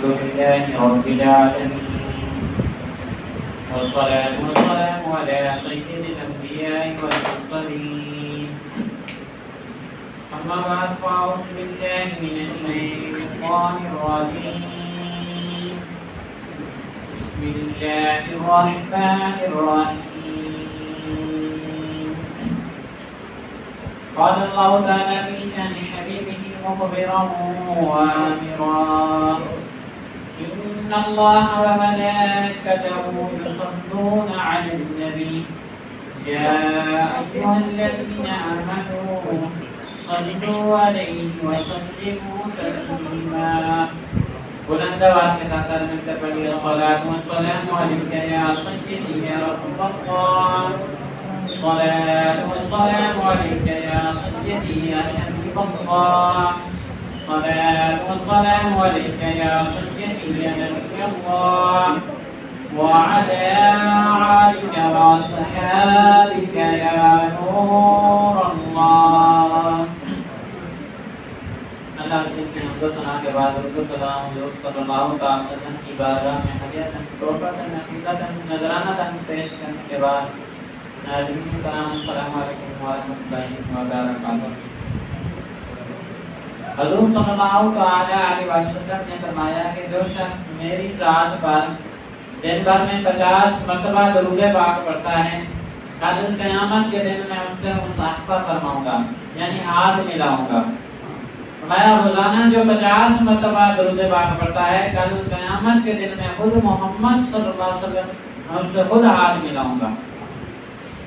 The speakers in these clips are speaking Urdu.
لله رب العالمين والصلاة والسلام على سيد الأنبياء والمرسلين أما بعد فأعوذ بالله من الشيطان الرجيم بسم الله الرحمن الرحيم قال الله تعالى في شأن حبيبه مخبرا وآمرا إن الله وملائكته يصلون على النبي يا أيها الذين آمنوا صلوا عليه وسلموا تسليما بلند آواز کے ساتھ ملتے پڑھیے الصلاة والسلام عليك يا سيدي يا رسول الله الصلاة والسلام عليك يا سيدي يا حبيب الله الصلاة والسلام عليك يا سيدي يا نبي الله وعلى آلك وأصحابك يا نور الله اللہ کی حمد و ثنا کے بعد درود و سلام حضور صلی اللہ تعالی وسلم کی بارگاہ میں ہدیۃ طور پر نفیسہ نذرانہ پیش کرنے کے بعد ناظرین کرام السلام علیکم ورحمۃ اللہ وبرکاتہ۔ حضور صلی اللہ تعالی علیہ وسلم نے فرمایا کہ جو شخص میری ذات پر دن بھر میں 50 مرتبہ درود پاک پڑھتا ہے کل قیامت کے دن میں اس سے مصافحہ فرماؤں گا یعنی ہاتھ ملاؤں گا۔ فرمایا روزانہ جو 50 مرتبہ درود پاک پڑھتا ہے کل قیامت کے دن میں خود محمد صلی اللہ علیہ وسلم اس سے خود ہاتھ ملاؤں گا۔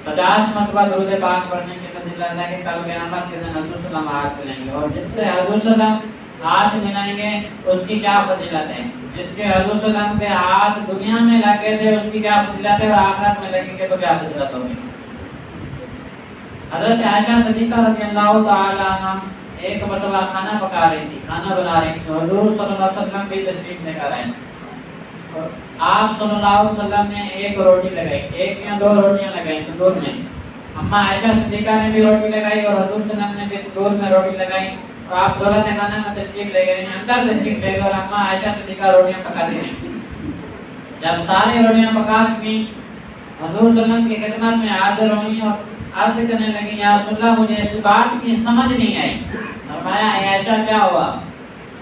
50 مرتبہ درود پاک پڑھنے کی فضیلت ہے کہ کل قیامت کے دن حضور صلی اللہ علیہ وسلم ہاتھ ملائیں گے، اور جس سے حضور صلی اللہ علیہ وسلم ہاتھ ملائیں گے اس کی کیا فضیلت ہے، جس کے حضور صلی اللہ علیہ وسلم کے ہاتھ دنیا میں لگے تھے اس کی کیا فضیلت ہے، اور آخرت میں لگیں گے تو کیا فضیلت ہوگی۔ حضرت عائشہ صدیقہ رضی اللہ تعالی عنہ ایک مرتبہ کھانا پکا رہی تھی، کھانا بنا رہی تھی، حضور صلی اللہ علیہ وسلم بھی تشریف لے کر آئے۔ آپ صلی اللہ علیہ وسلم نے ایک روٹی لگائی، ایک یا دو روٹیاں لگائی تندور میں، اما عائشہ صدیقہ نے بھی روٹی لگائی اور حضور صلی اللہ علیہ وسلم نے بھی تندور میں روٹی لگائی، اور آپ دولت خانہ میں تشریف لے گئے، اندر تشریف لے گئے، اور اما عائشہ صدیقہ روٹیاں پکاتی رہیں۔ جب ساری روٹیاں پکا چکی حضور صلی اللہ علیہ وسلم کی خدمت میں حاضر ہوئی اور عرض کرنے لگی یا رسول اللہ مجھے اس بات کی سمجھ نہیں آئی۔ فرمایا عائشہ کیا ہوا؟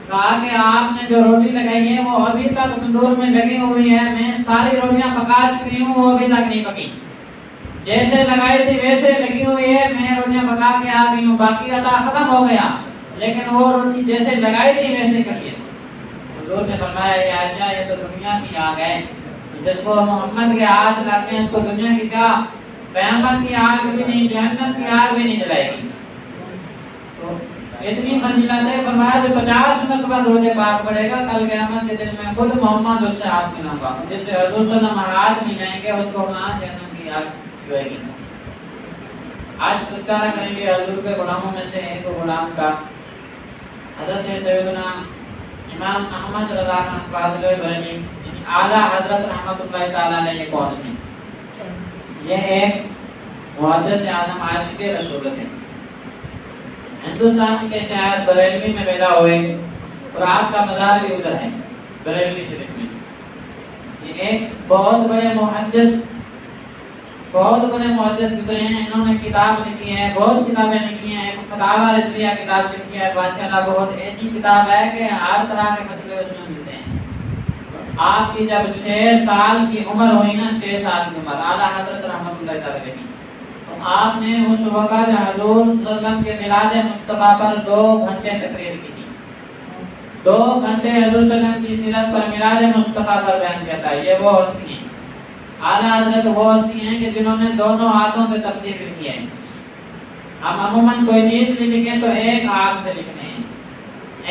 کہا کہ آپ نے جو روٹی لگائی ہے وہ ابھی تک تندور میں لگی ہوئی ہے، میں ساری روٹیاں پکا چکی ہوں وہ ابھی تک نہیں پکی، جیسے لگائی تھی ویسے لگی ہوئی ہے، میں روٹیاں پکا کے آ گئی ہوں، باقی آٹا ختم ہو گیا لیکن وہ روٹی جیسے لگائی تھی ویسے کریے۔ حضور نے فرمایا یہ عائشہ یہ تو دنیا کی آگ ہے، جس کو محمد کے ہاتھ لگتے ہیں اس کو دنیا کی کیا قیامت کی آگ بھی نہیں، جہنم کی آگ بھی نہیں جلائے گی۔ تو اتنی فضیلت ہے، فرمایا جو 50 مرتبہ درود پاک پڑھے گا کل قیامت کے دن میں خود محمد اس سے ہاتھ ملاؤں گا، جس سے حضور صلی اللہ علیہ وسلم ہاتھ ملائیں گے اس کو وہاں جہنم کی آگ چھوئے گی۔ آج تذکرہ کریں گے حضور کے غلاموں میں سے ایک غلام کا، حضرت سیدنا امام احمد رضا خان فاضل بریلوی اعلیٰ حضرت رحمۃ اللہ تعالی علیہ کون تھے؟ یہ ایک محدث اعظم عاشق رسول تھے، ہندوستان کے شہر بریلوی میں پیدا ہوئے اور آپ کا مزار بھی ادھر ہے بریلوی شریف میں۔ یہ ایک بہت بڑے محدث گزرے ہیں، انہوں نے کتاب لکھی ہے، بہت کتابیں لکھی ہیں، ایک فتاوی رضویہ کتاب لکھی ہے، ماشاءاللہ بہت ایسی کتاب ہے کہ ہر طرح کے مسئلے اس میں ملتے ہیں۔ آپ کی جب 6 سال کی عمر ہوئی نا، 6 سال کی عمر، اعلیٰ حضرت رحمۃ اللہ تعالی علیہ، تو آپ نے اس وقت حضور صلی اللہ علیہ وسلم کے میلاد مصطفیٰ پر 2 گھنٹے تقریر کی تھی، 2 گھنٹے حضور صلی اللہ علیہ وسلم کی سیرت پر میلاد مصطفیٰ پر بیان کیا تھا۔ یہ وہ ہستی ہیں، اعلیٰ حضرت وہ ہستی ہیں کہ جنہوں نے دونوں ہاتھوں سے تفسیر لکھی ہے۔ ہم عموماً کوئی چیز بھی لکھیں تو ایک ہاتھ سے لکھتے ہیں،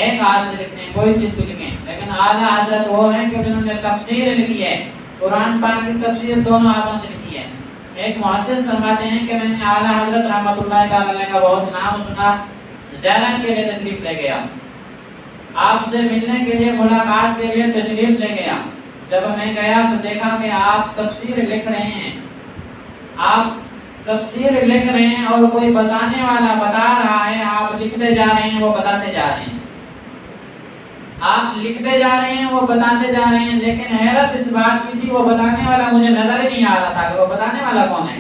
ایک ہاتھ سے لکھتے ہیں کوئی چیز بھی لکھیں، لیکن اعلیٰ حضرت وہ ہیں کہ جنہوں نے تفسیر لکھی ہے، قرآن پاک کی تفسیر دونوں ہاتھوں سے لکھی ہے۔ ایک محدث فرماتے ہیں کہ میں نے اعلیٰ حضرت رحمۃ اللہ تعالی علیہ کا بہت نام سنا، زیارت کے لیے تشریف لے گیا، آپ سے ملنے کے لیے ملاقات کے لیے تشریف لے گیا۔ جب میں گیا تو دیکھا کہ آپ تفسیر لکھ رہے ہیں، اور کوئی بتانے والا بتا رہا ہے، آپ لکھتے جا رہے ہیں وہ بتاتے جا رہے ہیں۔ آپ لکھتے جا رہے ہیں، وہ بتاتے جا رہے ہیں، لیکن حیرت اس بات کی تھی وہ بتانے والا مجھے نظر ہی نہیں آ رہا تھا کہ وہ بتانے والا کون ہے۔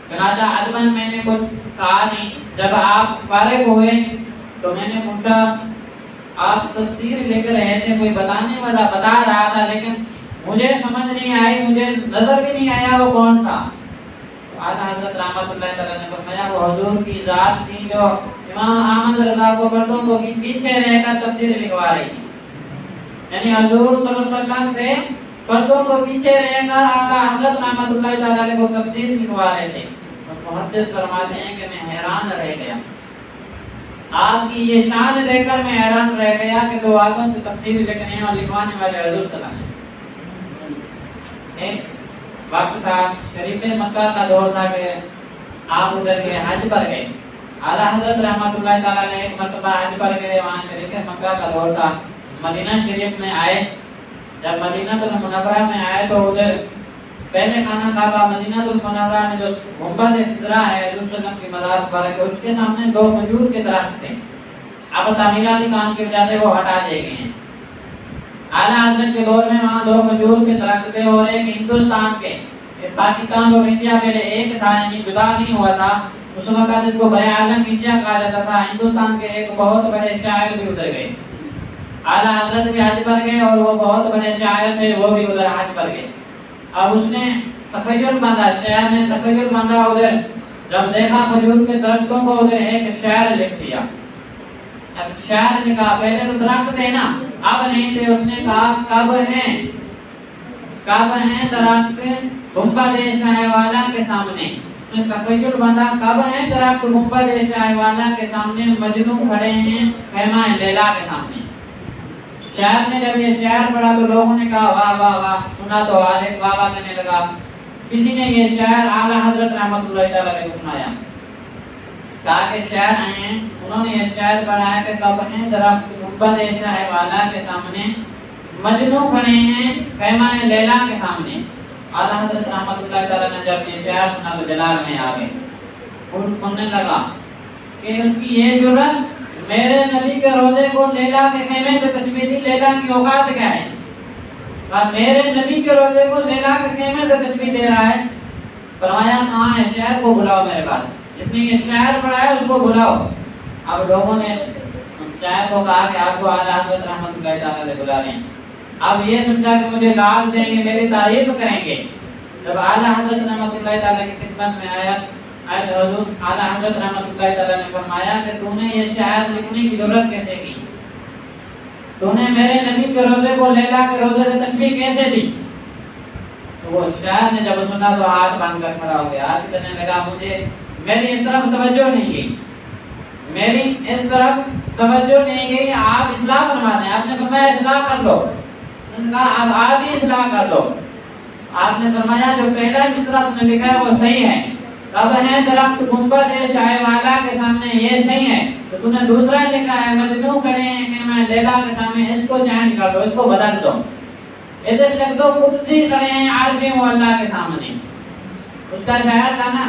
چنانچہ ادباً میں نے کچھ کہا نہیں۔ جب آپ فارغ ہوئے تو میں نے پوچھا آپ تفسیر لے کر رہے تھے، کوئی بتانے والا بتا رہا تھا، لیکن مجھے سمجھ نہیں آئی، مجھے نظر بھی نہیں آیا وہ کون تھا۔ اعلیٰ حضرت رحمۃ اللہ تعالیٰ نے فرمایا وہ حضور کی ذات تھی جو امام احمد رضا کو پردوں کو پیچھے رہ کر تفسیر لکھوا رہی تھی، یعنی حضور صلی اللہ علیہ وسلم سے پردوں کو پیچھے رہ کر اعلیٰ حضرت رحمۃ اللہ تعالیٰ کو تفسیر لکھوا رہے تھے۔ محدث فرماتے ہیں کہ میں حیران رہ گیا، آپ کی یہ شان دیکھ کر میں حیران رہ گیا کہ دو آدموں سے تفسیر لکھنے اور لکھوانے والے حضور صلی اللہ علیہ وسلم۔ ایک وقت تھا شریف مکہ کا دور تھا کہ آپ ادھر گئے، حج پر گئے۔ اعلیٰ حضرت رحمۃ اللہ تعالیٰ نے ایک مرتبہ حج پر گئے، وہاں شریف مکہ کا دور تھا، مدینہ شریف میں آئے۔ جب مدینہ المنورہ میں آئے تو ادھر پہلے خانہ کعبہ مدینہ المنورہ میں جو گنبد خضرا ہے حضور صلی اللہ علیہ وسلم کی مزار مبارک ہے، اس کے سامنے دو کھجور کے درخت تھے، اب تعمیراتی کام کی وجہ سے وہ ہٹا دیے گئے ہیں۔ اعلیٰ حضرت کے دور میں وہاں دو کھجور کے درخت تھے، اور ایک ہندوستان کے، پاکستان اور انڈیا پہلے ایک تھا، یعنی جدا نہیں ہوا تھا۔ اس وقت جس کو بڑے عالم ایشیا کہا جاتا تھا، ہندوستان کے ایک بہت بڑے شاعر بھی ادھر گئے۔ اعلیٰ حضرت بھی حج پر گئے اور وہ بہت بڑے شاعر تھے، وہ بھی ادھر حج پر گئے۔ اب اس نے تخیل باندھا، شاعر نے تخیل باندھا، ادھر جب دیکھا کھجور کے درختوں کو ادھر ایک شعر لکھ دیا۔ اب شاعر نے کہا پہلے تو درخت تھے نا، اب نہیں تھے، اس نے کہا کب ہیں درخت گنبد شاہ والا کے سامنے۔ اس نے تخیل باندھا کب ہیں درخت گنبد شاہ والا کے سامنے، مجنوں کھڑے ہیں خیمہ لیلا کے سامنے۔ شاعر نے جب یہ شعر پڑھا تو لوگوں نے کہا واہ واہ واہ، سنا تو عالم واہ واہ کہنے لگا۔ کسی نے یہ شعر اعلیٰ حضرت رحمۃ اللہ تعالیٰ کو سنایا، کہا کہ شاعر آئے ہیں، انہوں نے یہ شعر پڑھا ہے کہ کب ہیں درخت گنبد شاہ والا کے سامنے، مجنوں کھڑے ہیں خیمہ لیلا کے سامنے۔ اعلیٰ حضرت رحمۃ اللہ تعالیٰ نے جب یہ شعر سنا تو جلال میں آ گئے، اور سننے لگا کہ ان کی یہ جرات میرے نبی کے روزے کو لیلا کے خیمے سے تشبیہ دی، لیلا کی اوقات کیا ہے، اور میرے نبی کے روزے کو لیلا کے خیمے سے تشبیہ دے رہا ہے۔ فرمایا کہاں ہے شاعر کو بلاؤ میرے پاس، جس نے یہ شاعر پڑھا ہے اس کو بلاؤ۔ اب لوگوں نے شاعر کو کہا کہ آپ کو اعلیٰ حضرت رحمۃ اللہ تعالیٰ سے بلا رہے ہیں۔ اب یہ سمجھا کہ مجھے لال دیں گے، میری تعریف کریں گے۔ جب اعلیٰ حضرت رحمۃ اللہ تعالیٰ کی خدمت میں آیا، حضور اعلیٰ حضرت رحمۃ اللہ تعالیٰ نے فرمایا کہ تو نے یہ شعر لکھنے کی ضرورت کیسے کی، تو نے میرے نبی کے روزے کو لیلا کے روزے سے تشبیہ کیسے دی؟ تو وہ شاعر نے جب سنا تو ہاتھ باندھ کر کھڑا ہو گیا، ہاتھ کہنے لگا مجھے میری اس طرف توجہ نہیں گئی، میری اس طرف توجہ نہیں گئی، آپ اصلاح فرما دیں۔ آپ نے فرمایا اصلاح کر لو، ان کا اب آپ ہی اصلاح کر لو۔ آپ نے فرمایا جو پہلا مصرع تم نے لکھا ہے وہ صحیح ہے، کب ہے درخت گنبد شاہ والا کے سامنے، یہ صحیح ہے، تو تم نے دوسرا لکھا ہے مجنوں کھڑے ہیں خیمہ لیلا کے سامنے، اس کو چینج کر دو، اس کو بدل دو، ادھر لکھ دو قدسی کھڑے ہیں عرش مولا کے سامنے۔ اس کا شاعر تھا نا،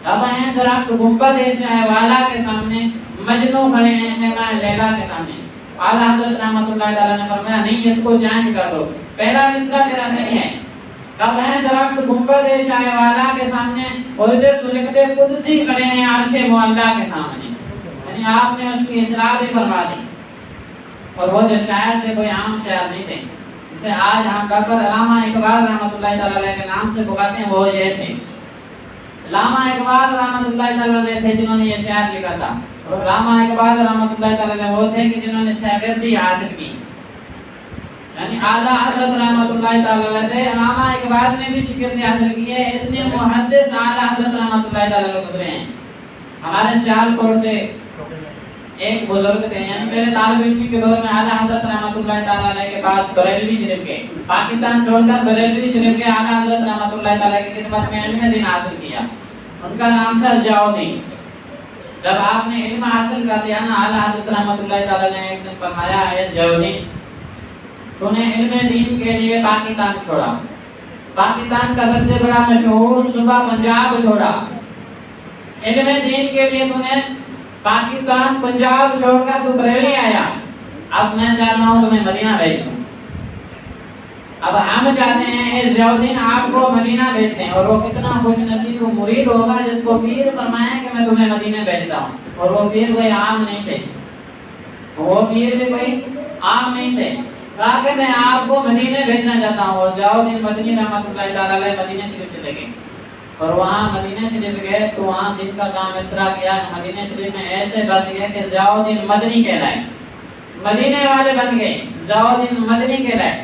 کب ہے درخت گنبد شاہ والا کے سامنے، مجنوں کھڑے ہیں خیمہ لیلا کے سامنے۔ اعلیٰ حضرت رحمۃ اللہ تعالیٰ نے فرمایا نہیں، اس کو چینج کر دو، پہلا مصرع تیرا صحیح ہے، کب ہے درخت گنبد شاہ والا کے سامنے، اور ادھر تو لکھ دے قدسی کھڑے ہیں عرش مولا کے سامنے۔ یعنی آپ نے اس کی اصلاح بھی فرما دی۔ اور وہ جو شاعر تھے کوئی عام شاعر نہیں تھے، جسے آج ہم ڈاکٹر علامہ اقبال رحمۃ اللہ تعالیٰ کے نام سے پکارتے ہیں، وہ یہ تھے۔ علامہ اقبال رحمۃ اللہ تعالیٰ تھے جنہوں نے یہ شعر لکھا تھا، اور علامہ اقبال رحمۃ اللہ تعالیٰ وہ تھے کہ جنہوں نے شاگردی حاصل کی، یعنی اعلیٰ حضرت رحمۃ اللہ تعالیٰ سے علامہ اقبال نے بھی شاگردی حاصل کی ہے۔ اتنے محدث اعلیٰ حضرت رحمۃ اللہ تعالیٰ گزرے ہیں۔ ہمارے سیالکوٹ سے ایک بزرگ تھے، یعنی میرے طالب علمی کے دور میں اعلیٰ حضرت رحمۃ اللہ تعالیٰ کے بعد بریلوی شریف کے، پاکستان چھوڑ کر بریلوی شریف کے اعلیٰ حضرت رحمۃ اللہ تعالیٰ کی خدمت میں علم دین حاصل کیا۔ ان کا نام تھا ضیاءالدین۔ جب آپ نے علم حاصل کر لیا نا، اعلیٰ حضرت رحمۃ اللہ تعالیٰ نے ایک دن فرمایا ہے ضیاءالدین تو نے علم دین کے لیے پاکستان چھوڑا، پاکستان کا سب سے بڑا مشہور صوبہ پنجاب چھوڑا، علم دین کے لیے تو نے پاکستان پنجاب چھوڑ کر تو بریلی آیا، اب میں چاہتا ہوں تمہیں مدینہ بھیج دوں. اب ہم چاہتے ہیں اس ضیاءالدین آپ کو مدینہ بھیجتے ہیں, اور وہ کتنا خوش نصیب وہ مرید ہوگا جس کو پیر فرمائے کہ میں تمہیں مدینہ بھیجتا ہوں. اور وہ پیر کوئی عام نہیں تھے, وہ پیر بھی کوئی عام نہیں تھے. کہا کہ میں آپ کو مدینہ بھیجنا چاہتا ہوں. اور ضیاءالدین مدنی رحمۃ اللہ تعالی علیہ مدینہ شریف چلے گئے, اور وہاں مدینہ شریف گئے تو وہاں دن کا کام اس طرح کیا کہ مدینہ شریف میں ایسے بن گئے کہ ضیاءالدین مدنی کہلائے, مدینے والے بن گئے, ضیاءالدین مدنی کہلائے.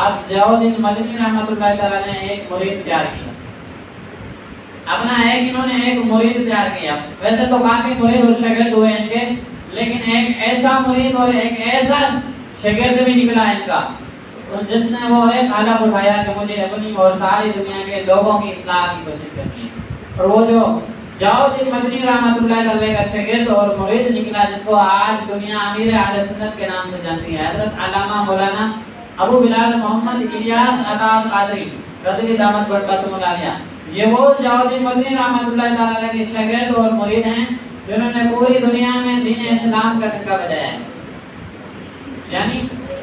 اب ضیاءالدین مدنی رحمۃ اللہ تعالی نے ایک مرید تیار کیا, اپنا انہوں نے ایک مرید تیار کیا. ویسے تو کافی مرید اور شاگرد ہوئے ان کے, لیکن ایک ایسا مرید اور ایک ایسا شاگرد بھی نکلا ان کا جس نے وہ ایک ہدف اٹھایا کہ مجھے اپنی اور ساری دنیا کے لوگوں کی اصلاح کی کوشش کرنی ہے. اور وہ جو ضیاءالدین مدنی رحمۃ اللہ علیہ کا شاگرد اور مرید نکلا جس کو آج دنیا امیر اہل سنت کے نام سے جانتی ہے, حضرت علامہ مولانا ابو بلال محمد الیاس عطا قادری رضی دامت برکاتہ العالیہ. یہ وہ ضیاءالدین مدنی رحمۃ اللہ تعالی علیہ کے شاگرد اور مرید ہیں جنہوں نے پوری دنیا میں دین اسلام کا ڈنکا بجایا ہے. یعنی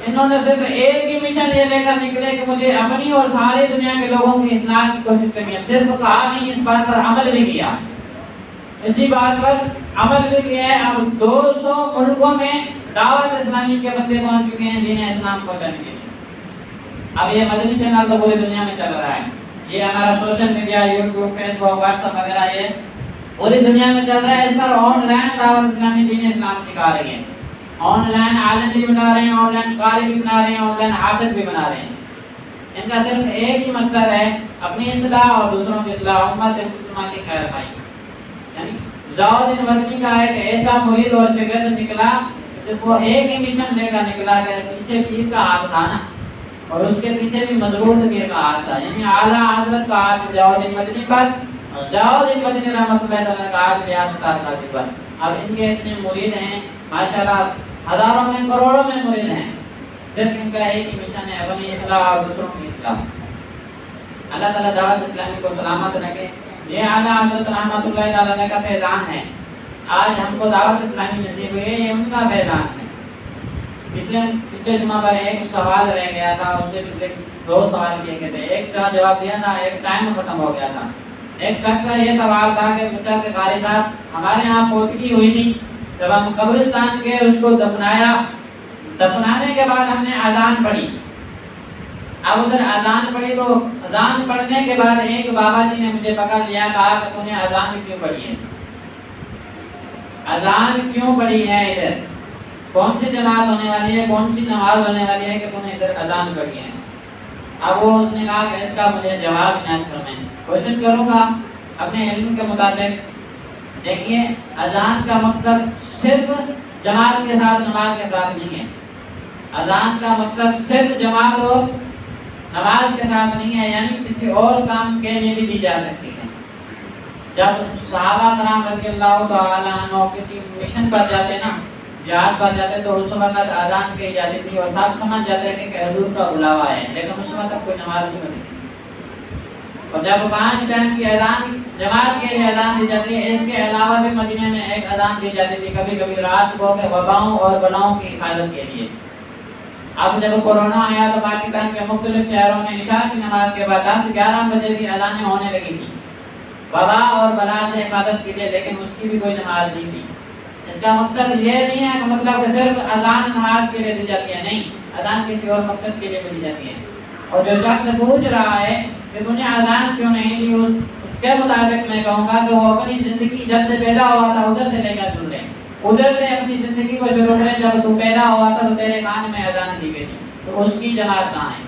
انہوں نے صرف ایک ہی مشن یہ لے کر نکلے کہ مجھے اپنی اور ساری دنیا کے لوگوں کی اصلاح کی کوشش کرنی ہے. صرف کہا نہیں, اس بات پر عمل بھی کیا, اسی بات پر عمل بھی کیا ہے. اب 200 ملکوں میں دعوت اسلامی کے بندے پہنچ چکے ہیں دین اسلام پہنچانے کے لیے. اب یہ مدنی چینل تو پوری دنیا میں چل رہا ہے, یہ ہمارا سوشل میڈیا یوٹیوب فیس بک واٹس ایپ وغیرہ یہ پوری دنیا میں چل رہا ہے. اس پر آن لائن دعوت اسلامی دین اسلام سکھا رہی ہے, آن لائن عالم بھی بنا رہے ہیں, آن لائن قاری بھی بنا رہے ہیں, آن لائن حافظ بھی بنا رہے ہیں. ان کا صرف ایک ہی مقصد ہے اپنی اصلاح اور دوسروں کی اصلاح, امت مسلمہ کی خیر خواہی. یعنی ضیاءالدین مدنی کا ایک ایسا مرید اور شاگرد نکلا جس کو ایک ہی مشن لے کر نکلا کہ پیچھے پیر کا ہاتھ تھا نا, اور اس کے پیچھے بھی مضبوط پیر کا ہاتھ تھا. یعنی اعلیٰ حضرت کا ہاتھ ضیاءالدین مدنی پر, ضیاءالدین مدنی رحمۃ اللہ تعالی کا ہاتھ ریاض قادری پر. اب ان کے اتنے مرید ہیں ماشاءاللہ, ہزاروں میں کروڑوں میں مرید ہیں. صرف ان کا ایک ہی مشن ہے اپنی اصلاح اور دوسروں کی اصلاح. اللہ تعالیٰ دعوت اسلامی کو سلامت رکھے. یہ اعلیٰ حضرت رحمۃ اللہ تعالی کا فیضان ہے. آج ہم کو دعوت اسلامی نصیب ہوئی ہے, یہ ان کا فیضان ہے. پچھلے جمعہ پر ایک سوال رہ گیا تھا, اس سے پچھلے 2 سوال کیے گئے تھے. ایک کا جواب دیا تھا, ایک ٹائم ختم ہو گیا تھا. ایک شخص کا یہ سوال تھا کہ پوچھا کہ قاری صاحب ہمارے یہاں پوتگی ہوئی تھی, جب ہم قبرستان کے اس کو دفنایا, دفنانے کے بعد ہم نے اذان پڑھی. اب ادھر اذان پڑھی تو اذان پڑھنے کے بعد ایک بابا جی نے مجھے پکڑ لیا, کہا کہ تم نے اذان کیوں پڑھی ہے, اذان کیوں پڑھی ہے, ادھر کون سی جماعت ہونے والی ہے, کون سی نماز ہونے والی ہے کہ تم نے ادھر اذان پڑھی ہے. اب وہ اس نے کہا کہ اس کا مجھے جواب عنایت فرمائیں. کوشش کروں گا اپنے علم کے مطابق. دیکھیے اذان کا مقصد صرف جماعت کے ساتھ نماز کے ساتھ نہیں ہے. اذان کا مقصد صرف جماعت اور نماز کے ساتھ نہیں ہے, یعنی کسی اور کام کے لیے بھی دی جا سکتی ہے. جب صحابہ کرام رضی اللہ تعالی عنہ کسی مشن پر جاتے نا, جہاد پر جاتے, تو اس وقت اذان کی جاتی تھی اور سب سمجھ جاتے ہیں کہ حضور کا بلاوا ہے, لیکن اس وقت کوئی نماز نہیں ہوتی. اور جب 5 ٹائم کی اذان جماعت کے لیے اذان دی جاتی ہے, اس کے علاوہ بھی مدینے میں ایک اذان دی جاتی تھی کبھی کبھی رات کو کہ وباؤں اور بلاؤں کی حفاظت کے لیے. اب جب کورونا آیا تو پاکستان کے مختلف شہروں میں عشاء کی نماز کے بعد 10-11 بجے بھی اذانیں ہونے لگی تھی وبا اور بلا سے حفاظت کے لیے, لیکن اس کی بھی کوئی نماز نہیں تھی. اس کا مقصد یہ نہیں ہے کہ مطلب کہ صرف اذان نماز کے لیے دی جاتی ہے, نہیں, اذان کسی اور مقصد کے لیے بھی دی جاتی ہے. اور جو شخص پوچھ رہا ہے کہ تم نے اذان کیوں نہیں دی, اس کے مطابق میں کہوں گا کہ وہ اپنی زندگی جب سے پیدا ہوا تھا ادھر سے لے کر سن لیں, ادھر سے اپنی زندگی کو شروع کریں. جب تو پیدا ہوا تھا تو تیرے کان میں اذان دی گئی تھی, تو اس کی جماعت کہاں ہے,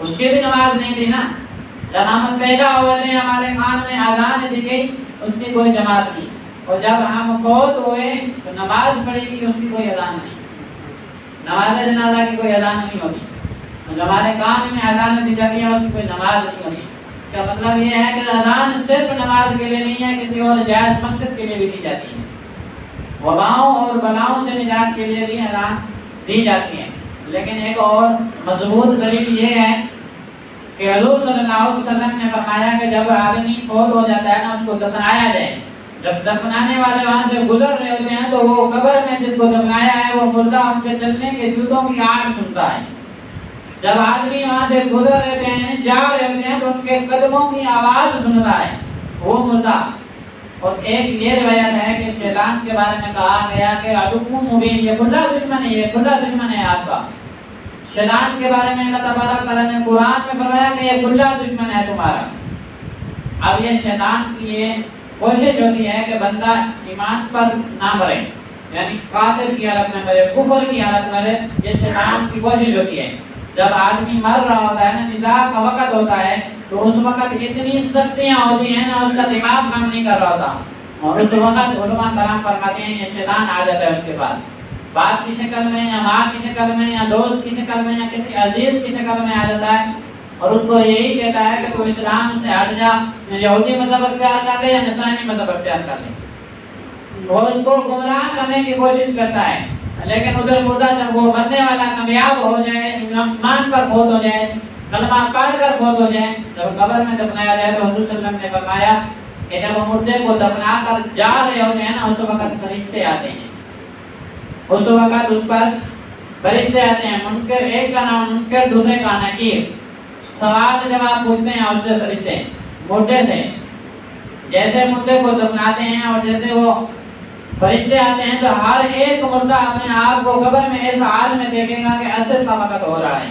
اس کی بھی نماز نہیں تھی نا. جب ہم پیدا ہوئے تھے ہمارے کان میں اذان دی گئی, اس کی کوئی جماعت نہیں. اور جب ہم فوت ہوئے تو نماز پڑھی گئی, اس کی کوئی اذان نہیں. نماز جنازہ کی کوئی اذان نہیں ہوتی. ہمارے کان میں اذان دی جاتی ہے, اس کی کوئی نماز نہیں ہوتی. اس کا مطلب یہ ہے کہ اذان صرف نماز کے لیے نہیں ہے, کسی اور جائز مقصد کے لیے بھی دی جاتی ہے. وباؤں اور بلاؤں سے نجات کے لیے بھی اذان دی جاتی ہے. لیکن ایک اور مضبوط دلیل یہ ہے کہ حضور صلی اللہ علیہ وسلم نے فرمایا کہ جب آدمی فوت ہو جاتا ہے نا, اس کو دفنایا جائے, جب دفنانے والے وہاں سے گزر رہے ہوتے ہیں تو وہ قبر میں جس کو دفنایا ہے وہ مردہ ان کے چلنے کے جوتوں کی آواز سنتا ہے. جب آدمی وہاں سے گزر رہتے ہیں جا رہے ہوتے ہیں تو ان کے قدموں کی آواز سنتا ہے وہ مردہ. اور ایک یہ روایت ہے کہ شیطان کے بارے میں کہا گیا کہ عدو مبین، یہ کھلا دشمن ہے، یہ کھلا دشمن ہے آپ کا. شیطان کے بارے میں اللہ تبارک تعالیٰ نے قرآن میں فرمایا کہ یہ کھلا دشمن ہے تمہارا. اب یہ شیطان کی یہ کوشش ہوتی ہے کہ بندہ ایمان پر نہ مرے، یعنی کافر کی حالت میں مرے، کفر کی حالت میں مرے. یہ شیطان کی کوشش ہوتی ہے. جب آدمی مر رہا ہوتا ہے نا، نزاع کا وقت ہوتا ہے، تو اس وقت اتنی سختیاں ہوتی ہیں نا، اس کا دماغ کام نہیں کر رہا ہوتا. اور اس وقت علماء کرام فرماتے ہیں یہ شیطان آ جاتا ہے اس کے بعد، باپ کی شکل میں یا ماں کی شکل میں یا دوست کی شکل میں یا کسی عزیز کی شکل میں آ جاتا ہے، اور اس کو یہی کہتا ہے کہ تو اسلام سے ہٹ جا، یہودی مذہب اختیار کر لے یا نصرانی مذہب اختیار کر لے. وہ اس کو گمراہ کرنے کی کوشش کرتا ہے. لیکن ادھر مردہ جب وہ مرنے والا کامیاب ہو جائے، ایمان پر فوت ہو جائے، کلمہ پڑھ کر فوت ہو جائے، جب قبر میں دفنایا جائے تو حضور صلی اللہ علیہ وسلم نے فرمایا کہ جب وہ مردے کو دفنا کر جا رہے ہوتے ہیں نا، اس وقت فرشتے آتے ہیں. اس وقت اس پر فرشتے آتے ہیں. منکر ایک کا نام منکر، دوسرے کا نکیر. سوال جواب پوچھتے ہیں اس سے فرشتے مردے سے. جیسے مردے کو دفناتے ہیں اور جیسے وہ فرشتے آتے ہیں تو ہر ایک مردہ اپنے آپ کو قبر میں اس حال میں دیکھے گا کہ عصر کا وقت ہو رہا ہے،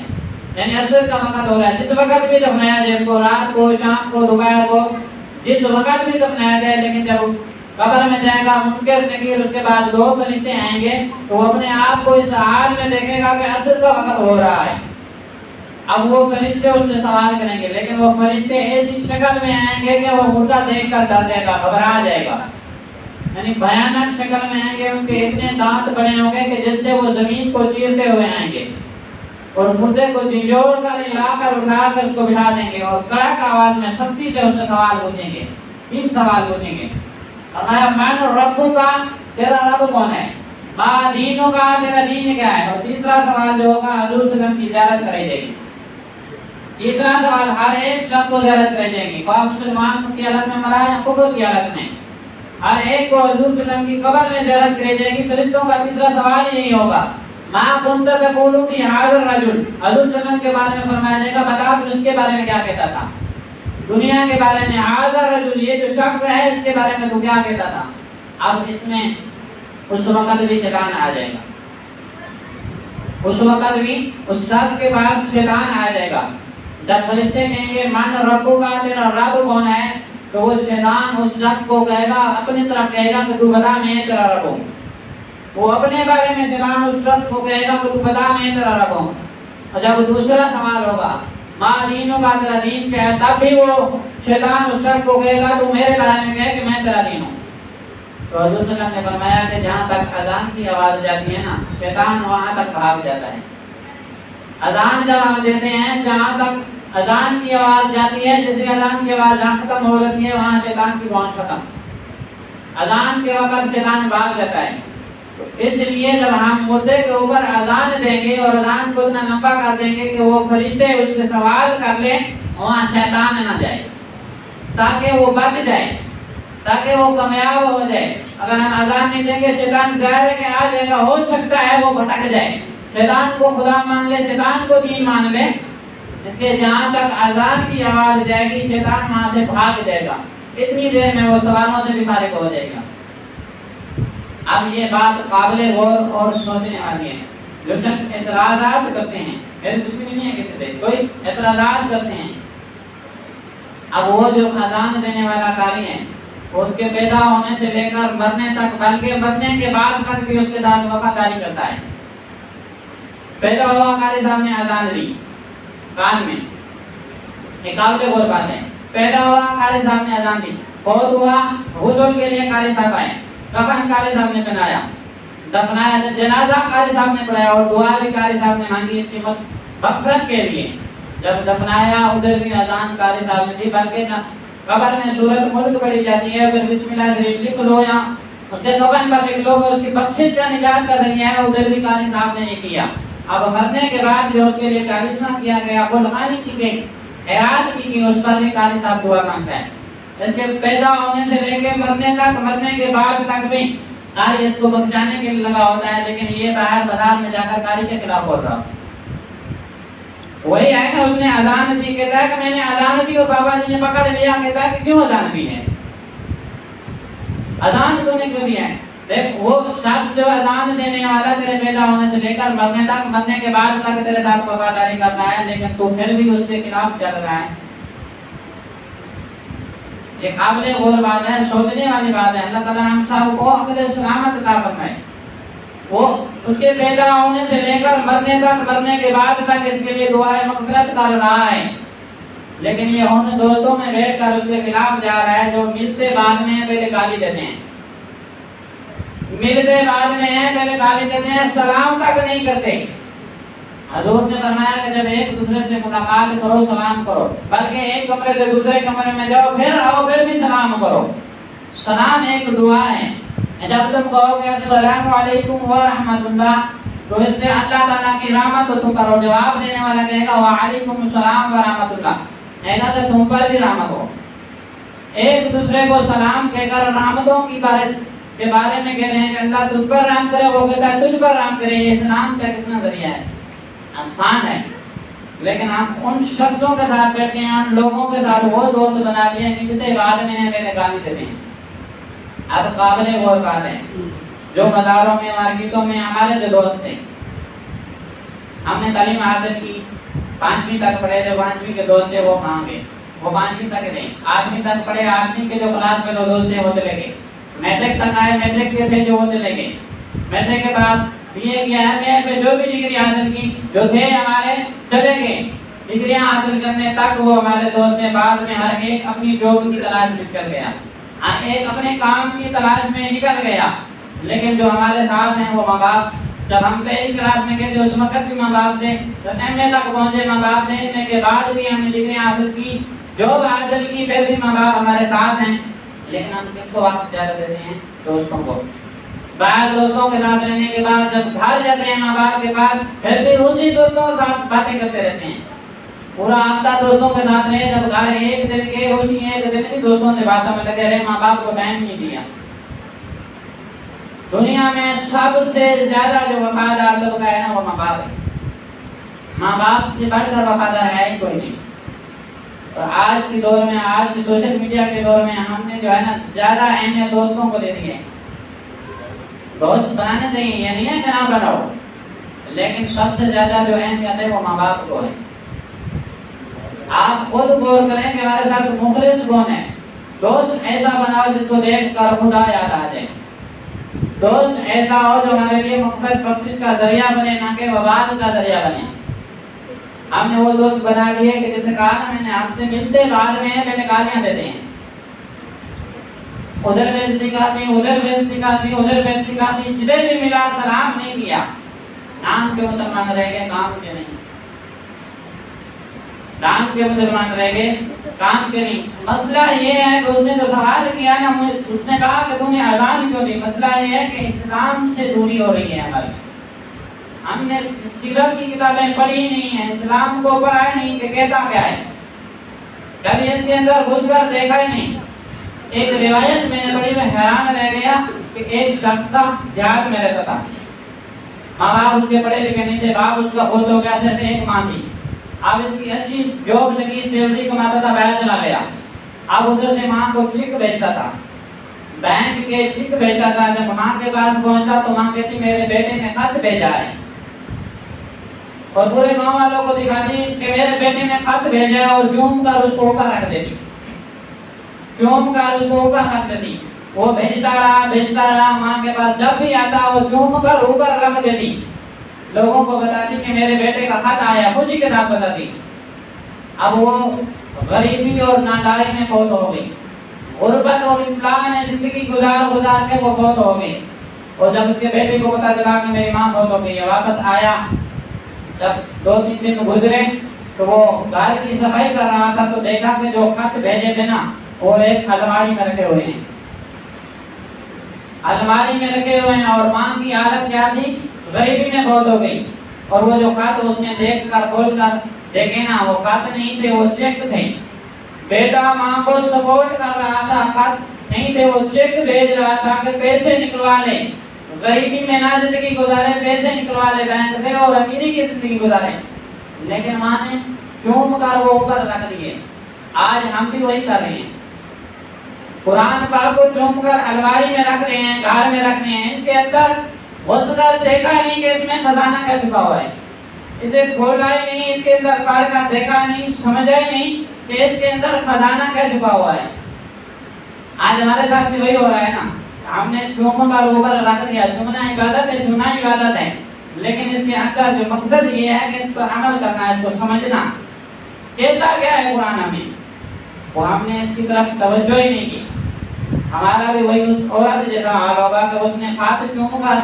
یعنی عصر کا وقت ہو رہا ہے. جس وقت بھی دفنایا جائے کو، رات کو، شام کو، دوپہر کو، جس وقت بھی دفنایا جائے، لیکن جب قبر میں جائے گا منکر نکیر، اس کے بعد دو فرشتے آئیں گے تو وہ اپنے آپ کو اس حال میں دیکھے گا کہ عصر کا وقت ہو رہا ہے. اب وہ فرشتے اس سے سوال کریں گے، لیکن وہ فرشتے ایسی شکل میں آئیں گے کہ وہ مردہ دیکھ کر ڈر جائے گا، گھبرا جائے گا. یعنی بھیانک شکل میں آئیں گے، ان کے اتنے دانت بڑے ہوں گے کہ جس سے وہ زمین کو چیرتے ہوئے آئیں گے، اور مردے کو جھنجھوڑ کر لا کر اٹھا کر اس کو بٹھا دیں گے، اور کڑک آواز میں سختی سے اس سے سوال پوچھیں گے. 3 سوال پوچھیں گے. فرمایا من ربو کا، تیرا رب کون ہے؟ ما دینوں کا، تیرا دین کیا ہے؟ اور تیسرا سوال جو ہوگا حضور صلی اللہ علیہ وسلم کی زیارت کرائی جائے گی. تیسرا سوال ہر ایک شخص کو زیارت کرائی جائے گی، خواہ مسلمان کی حالت میں مرا یا کفر کی حالت میں، ہر ایک کو حضور صلی اللہ علیہ وسلم کی قبر میں زیارت کرائی جائے گی. فرشتوں کا تیسرا سوال یہی ہوگا ما كنت تقول في هذا الرجل، حضور صلی اللہ علیہ وسلم کے بارے میں فرمایا جائے گا بتا تو اس کے بارے میں کیا کہتا تھا، دنیا کے بارے میں. هذا الرجل، یہ جو شخص ہے اس کے بارے میں تو کیا کہتا تھا. اب اس میں اس وقت بھی شیطان آ جائے گا، اس وقت بھی اس شخص کے پاس شیطان آ جائے گا. جب فرشتے کہیں گے من ربو کا، تیرا رب کون ہے، تو وہ شیطان اس شخص کو کہے گا، اپنی طرف کہے گا کہ تو بتا میں تیرا رب ہوں. وہ اپنے بارے میں شیطان اس شخص کو کہے گا کہ تو بتا میں تیرا رب ہوں. اور جب دوسرا سوال ہوگا ما دینوں کا، تیرا دین کیا ہے، تب بھی وہ شیطان اس شخص کو کہے گا تو میرے بارے میں کہے کہ میں تیرا دین ہوں. تو حضور صلی اللہ علیہ وسلم نے فرمایا کہ جہاں تک اذان کی آواز جاتی ہے نا، شیطان وہاں تک بھاگ جاتا ہے. اذان جب ہم دیتے ہیں، جہاں تک اذان کی آواز جاتی ہے، جیسے اذان کی آواز جہاں ختم ہو رہی ہے وہاں شیطان کی پہنچ ختم. اذان کے وقت شیطان بھاگ جاتا ہے. تو اس لیے جب ہم مردے کے اوپر اذان دیں گے اور اذان کو اتنا لمبا کر دیں گے کہ وہ فرشتے اس سے سوال کر لیں، وہاں شیطان نہ جائے، تاکہ وہ بچ جائے، تاکہ وہ کامیاب ہو جائے. اگر ہم اذان نہیں دیں گے شیطان ظاہر کہ آ جائے گا، ہو سکتا ہے وہ بھٹک جائے، شیطان کو خدا مان لے، شیطان کو دین مان لے. اس کے جہاں تک اذان کی آواز جائے گی شیطان وہاں سے بھاگ جائے گا، اتنی دیر میں وہ سوالوں سے بھی فارغ ہو جائے گا. اب یہ بات قابل غور اور سوچنے والی ہے. جو شخص اعتراضات کرتے ہیں، میرے دشمنی نہیں ہے کسی سے، کوئی اعتراضات کرتے ہیں. اب وہ جو اذان دینے والا قاری ہے، اس کے پیدا ہونے سے لے کر مرنے تک، بلکہ مرنے کے بعد تک بھی اس کے ساتھ وفاداری کرتا ہے. پیدا ہوا قاری صاحب نے اذان دی کان میں، یہ قابل غور بات ہے. پیدا ہوا قاری صاحب نے اذان دی، فوت ہوا غسل کے لیے قاری صاحب آئے، کفن قاری صاحب نے پہنایا، دفنایا، جنازہ قاری صاحب نے پڑھایا اور دعا بھی قاری صاحب نے مانگی اس کی مغفرت کے لیے. جب دفنایا ادھر بھی اذان قاری صاحب نے دی، بلکہ قبر میں سورت ملک پڑھی جاتی ہے، پھر بسم اللہ شریف لکھ لو یا اس کے کفن پر لکھ لو، اس کی بخشش کا نجات کا ذریعہ ہے، ادھر بھی قاری صاحب نے یہ کیا. اب مرنے کے بعد جو اس کے لیے 40واں کیا گیا، بلغانی کی گئی، حیات کی اس پر بھی قاری صاحب دعا مانگتا ہے. اس کے پیدا ہونے سے لے کے مرنے تک، مرنے کے بعد تک بھی قاری اس کو بخشانے کے لیے لگا ہوتا ہے، لیکن یہ باہر بازار میں جا کر قاری کے خلاف بول رہا. وہی ہے نا، اس نے اذان دی، کہتا ہے کہ میں نے اذان دی اور بابا جی نے پکڑ لیا، کہتا ہے کہ کیوں اذان دی ہے، اذان تو نے کیوں دیا ہے. دیکھ وہ شخص جو اذان دینے والا تیرے پیدا ہونے سے لے کر مرنے تک، مرنے کے بعد تک تیرے ساتھ وفاداری کرتا ہے، لیکن تو پھر بھی اس کے خلاف چل رہا ہے. یہ قابل غور بات ہے، سوچنے والی بات ہے. اللہ تعالیٰ ہم سب کو عقل سلامت عطا فرمائے. وہ اس کے پیدا ہونے سے لے کر مرنے تک، مرنے کے بعد تک اس کے لیے دعائیں مغفرت کر رہا ہے، لیکن یہ ان دوستوں میں بیٹھ کر اس کے خلاف جا رہا ہے جو ملتے بعد میں پہلے گالی دیتے ہیں، ملتے بعد میں پہلے گالی دیتے ہیں، سلام تک نہیں کرتے. حضور نے فرمایا کہ جب ایک دوسرے سے ملاقات کرو سلام کرو، بلکہ ایک کمرے سے دوسرے کمرے میں جاؤ پھر آؤ پھر بھی سلام کرو. سلام ایک دعا ہے. جب تم کہو گے السلام علیکم ورحمۃ اللہ تو اس سے اللہ تعالیٰ کی رحمت تم کرو. جواب دینے والا کہے گا وعلیکم السلام ورحمۃ اللہ، ایسا کہ تم پر بھی رحمت ہو. ایک دوسرے کو سلام کہہ کر رحمتوں کے بارے میں کہہ رہے ہیں کہ اللہ تجھ پر رحم کرے، وہ کہتا ہے تجھ پر رحم کرے. یہ سلام کا کتنا ذریعہ ہے، آسان ہے، لیکن ہم ان شخصوں کے ساتھ بیٹھتے ہیں، ان لوگوں کے ساتھ وہ دوست بنا لیے ہیں جتنے بعد میں ہیں میرے گالی دیتے ہیں. اب قابل غور بات ہے، جو بازاروں میں مارکیٹوں میں ہمارے جو دوست تھے، ہم نے تعلیم حاصل کی، 5ویں تک پڑھے، جو 5ویں کے دوست تھے وہ کہاں گئے؟ وہ 5ویں تک نہیں، 8ویں تک پڑھے، 8ویں کے جو کلاس میں دوست تھے وہ چلے گئے. میٹرک تک آئے، میٹرک کے تھے جو وہ چلے گئے. میٹرک کے بعد بی اے کیا ہے، میں جو بھی ڈگری حاصل کی جو تھے ہمارے چلے گئے. ڈگریاں حاصل کرنے تک وہ ہمارے دوست میں، بعد میں ہر ایک اپنی جاب کی تلاش میں نکل گیا، ایک اپنے کام کی تلاش میں نکل گیا. لیکن جو ہمارے ساتھ ہیں وہ ماں باپ، جب ہم پہلی کلاس میں گئے تھے اس وقت بھی ماں باپ تھے، جب ایم اے تک پہنچے ماں باپ تھے، ایم اے کے بعد بھی ہم نے ڈگریاں حاصل کی، جاب حاصل کی، پھر بھی ماں باپ ہمارے ساتھ ہیں. لیکن ہم کس کو وقت زیادہ دیتے ہیں؟ دوستوں کو. بعض دوستوں کے ساتھ رہنے کے بعد جب گھر جاتے ہیں ماں باپ کے پاس پھر بھی اسی دوستوں کے ساتھ باتیں کرتے رہتے ہیں. پورا ہفتہ دوستوں کے ساتھ رہے، جب گھر ایک دن گئے اسی ایک دن بھی دوستوں سے باتوں میں لگے رہے، ماں باپ کو ٹائم نہیں دیا. دنیا میں سب سے زیادہ جو وفادار طبقہ ہے نا وہ ماں باپ ہے. ماں باپ سے بڑھ کر وفادار ہے ہی کوئی نہیں. اور آج کے دور میں، آج کے سوشل میڈیا کے دور میں ہم نے جو ہے نا زیادہ اہمیت دوستوں کو دے دی ہے. دوست بنانے چاہیے، یہ نہیں ہے کہ نہ بناؤ، لیکن سب سے زیادہ جو اہمیت ہے وہ ماں باپ کو ہے. آپ خود غور کریں کہ ہمارے ساتھ مخلص کون ہے. دوست ایسا بناؤ جس کو دیکھ کر خدا یاد آ جائے. دوست ایسا ہو جو ہمارے لیے مغفرت بخشش کا ذریعہ بنے، نہ کہ وبال کا ذریعہ بنے. ہم نے وہ دوست بنا لیے کہ جیسے کہا نا میں نے، ہم سے ملتے بعد میں پہلے گالیاں دیتے ہیں، ادھر بےعزتی کرتی، ادھر بےعزتی کرتی، ادھر بےعزتی کرتی، جدھر بھی ملا سلام نہیں کیا. نام کے مسلمان رہ گئے، کام کے نہیں. نام کے مسلمان رہ گئے، کام کے نہیں. مسئلہ یہ ہے کہ اس نے جو سوال کیا نا، اس نے کہا کہ تم نے اذان کیوں دی. مسئلہ یہ ہے کہ اسلام سے دوری ہو رہی ہے ہماری. ہم نے سیرت کی کتابیں پڑھی نہیں ہیں، اسلام کو پڑھا ہی نہیں کہ کہتا کیا ہے، کبھی اس کے اندر گھس کر دیکھا ہی نہیں. ایک روایت میں نے پڑھی، میں حیران رہ گیا کہ ایک شخص تھا جہاد میں رہتا تھا، ماں باپ اس کے پڑھے لکھے نہیں تھے، باپ اس کا فوت ہو گیا، صرف ایک ماں تھی. اب اس کی اچھی جاب لگی، سیلری کماتا تھا، باہر چلا گیا. اب ادھر سے ماں کو چیک بھیجتا تھا، بینک کے چیک بھیجتا تھا. جب ماں کے پاس پہنچا تو ماں کہتی میرے بیٹے نے خط بھیجا ہے، اور پورے گاؤں والوں کو دکھا دی کہ میرے بیٹے نے خط بھیجا ہے، اور چوم کر اس کو اوپر رکھ دیتی، چوم کر اس کو اوپر رکھ دیتی. وہ بھیجتا رہا ماں کے پاس، جب بھی آتا وہ چوم کر اوپر رکھ دیتی. لوگوں کو بتاتی کہ میرے بیٹے کا خط آیا، خوشی کے ساتھ بتاتی. اب وہ غریبی اور ناداری میں فوت ہو گئی، غربت اور افلاس میں زندگی گزار کے وہ فوت ہو گئی. اور جب اس کے بیٹے کو پتا چلا کہ میری ماں فوت ہو گئی ہے، واپس آیا. جب 2-3 دن گزرے تو وہ گھر کی صفائی کر رہا تھا تو دیکھا کہ جو خط بھیجے تھے نا وہ ایک الماری میں رکھے ہوئے ہیں، الماری میں رکھے ہوئے ہیں. اور ماں کی حالت کیا تھی؟ غریبی میں فوت ہو گئی. اور وہ جو خط اس نے دیکھ کر کھول کر دیکھے نا، وہ خط نہیں تھے، وہ چیک تھے. بیٹا ماں کو سپورٹ کر رہا تھا، خط نہیں تھے وہ چیک بھیج رہا تھا کہ پیسے نکلوا لے، غریبی میں نہ زندگی گزارے، پیسے نکلوا لے بینک سے اور امیری کی زندگی گزارے، لیکن ماں نے چوم کر وہ اوپر رکھ دیے۔ آج ہم بھی وہی کر رہے ہیں، قرآن پاک کو چوم کر الماری میں رکھ رہے ہیں، گھر میں رکھ رہے ہیں، اس کے اندر غوث کر دیکھا نہیں کہ اس میں خزانہ کیا چھپا ہوا ہے، اسے کھولا ہی نہیں، اس کے اندر پڑھ کر دیکھا نہیں، سمجھا ہی نہیں کہ اس کے اندر خزانہ کیا چھپا ہوا ہے۔ آج ہمارے ساتھ بھی وہی ہو رہا ہے نا، ہم نے چوم کر اوپر رکھ دیا، چومنا عبادت ہے، چومنا عبادت ہے، لیکن اس کے اندر جو مقصد یہ ہے کہ اس پر عمل کرنا ہے، اس کو سمجھنا کہتا کیا ہے قرآن ہمیں، وہ ہم نے اس کی طرف توجہ ہی نہیں کی۔ ہمارا بھی وہی اس عورت جیسا حال ہوگا کہ اس نے خط چوم کر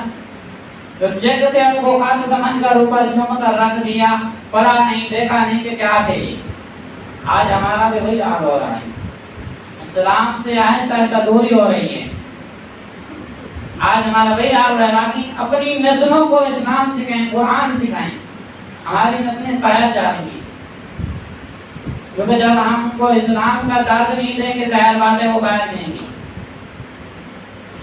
جو چیک تھے ان کو خط سمجھ کر اوپر چوم کر رکھ دیا، پڑھا نہیں، دیکھا نہیں کہ کیا تھے۔ آج ہمارا بھی وہی حال ہو رہا ہے، اسلام سے آہستہ آہستہ دوری ہو رہی ہے۔ آج ہمارا وہی حال رہا کہ اپنی نسلوں کو اسلام سکھائیں، قرآن سکھائیں، ہماری نسلیں قائد جا رہی ہیں، کیونکہ جب ہم کو اسلام کا درد نہیں دیں گے ظاہر بات ہے وہ قائد نہیں گی۔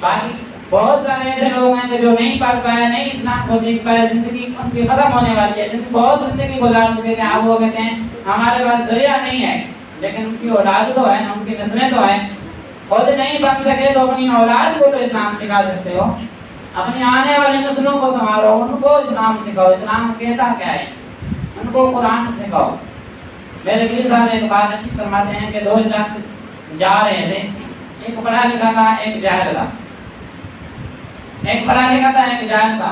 باقی بہت سارے ایسے لوگ ہیں کہ جو نہیں پڑھ پائے، نہیں اسلام کو سیکھ پائے، زندگی ان کی ختم ہونے والی ہے، جن کی بہت زندگی گزار چکے ہیں، آپ وہ کہتے ہیں ہمارے پاس ذریعہ نہیں ہے، لیکن ان کی اولاد تو ہے، ان کی نسلیں تو ہیں، خود نہیں بن سکے تو اپنی اولاد کو تو اسلام سکھا سکتے ہو، اپنی آنے والی نسلوں کو سنبھالو، ان کو اسلام سکھاؤ، اسلام کہتا کیا ہے، ان کو قرآن سکھاؤ۔ میرے پیر صاحب ایک بات اچھی فرماتے ہیں کہ دو شخص جا رہے تھے، ایک پڑھا لکھا تھا، ایک جاہل تھا، ایک پڑھا لکھا تھا، ایک جاہل تھا،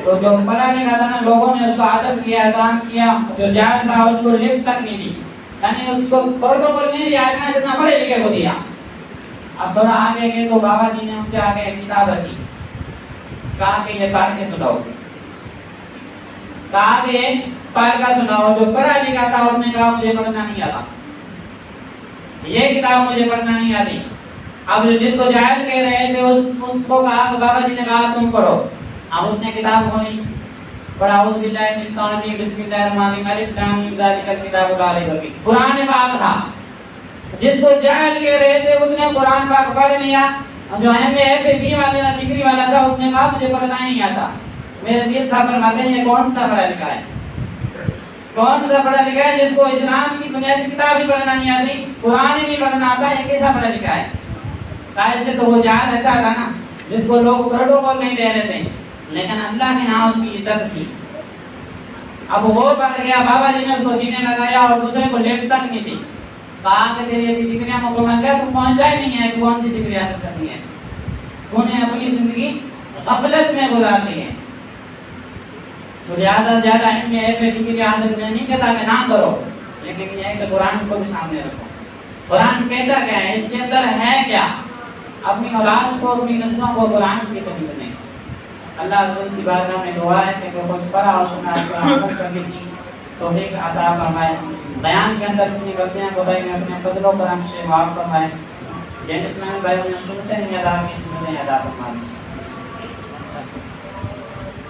تو جو پڑھا لکھا تھا نا لوگوں نے اس کو ادب کیا، احترام کیا، جو جاہل تھا اس کو لفٹ تک نہیں دی، یعنی اس کو پروٹوکول نہیں دیا جتنا پڑھے لکھے کو دیا۔ اب تھوڑا آگے گئے تو بابا جی نے ان کے آگے ایک کتاب رکھی، کہا کہ یہ پڑھ کے سناؤ، کہا کہ یہ پڑھ کر سناؤ۔ جو پڑھا لکھا تھا اس نے کہا مجھے پڑھنا نہیں آتا، یہ کتاب مجھے پڑھنا نہیں آتی۔ اب جس کو جاہل کہہ رہے تھے اس کو کہا کہ بابا جی نے کہا تم پڑھو، اب اس نے کتاب کھولی، پڑھا اعوذ باللہ من الشیطان الرجیم بسم اللہ الرحمن الرحیم الف لام میم ذالک الکتاب لا ریب فیہ، قرآن پاک تھا۔ جس کو جاہل کہہ رہے تھے اس نے قرآن پاک پڑھ لیا، جو ایم اے بی والا ڈگری والا تھا اس نے کہا مجھے پڑھنا نہیں آتا۔ میرے پیر صاحب فرماتے ہیں یہ کون سا پڑھا لکھا ہے، کون سا پڑھا لکھا ہے جس کو اسلام کی بنیادی کتاب بھی پڑھنا نہیں آتی، قرآن ہی نہیں پڑھنا آتا، یہ کیسا پڑھا لکھا ہے؟ شاید سے تو وہ جاہل ایسا تھا نا جس کو لوگ پروٹوکول نہیں دے رہے تھے، لیکن اللہ کے نام اس کی عزت تھی۔ اب وہ پڑھ گیا، بابا جی نے اس کو سینے لگایا اور دوسرے کو لیفٹ تک نہیں تھی، کہا کہ تیری ابھی ڈگریاں مکمل ہے، تم پہنچا ہی نہیں ہے، تو کون سی ڈگری حاصل کرنی ہے، تو نے اپنی زندگی غفلت میں گزار لی ہے۔ تو زیادہ سے زیادہ علم ہے پہ ڈگری حاصل نہیں کہتا کہ نہ کرو، لیکن یہ ہے کہ قرآن کو بھی سامنے رکھو، قرآن کہتا کیا ہے، اس کے اندر ہے کیا، اپنی اولاد کو، اپنی نسلوں کو قرآن کی تبلیغ کریں۔ اللہ رسول کی بارگاہ میں دعا ہے کہ جو کچھ پڑھا اور سنا ہے قرآن کرنے کی توفیق عطا فرمائے، بیان کے اندر اپنی غلطیاں کوتاہی میں اپنے فضل و کرم سے معاف فرمائے، جن اسلام بھائیوں نے سنتے ہیں ادا کی، سنتے ہیں ادا فرمائے۔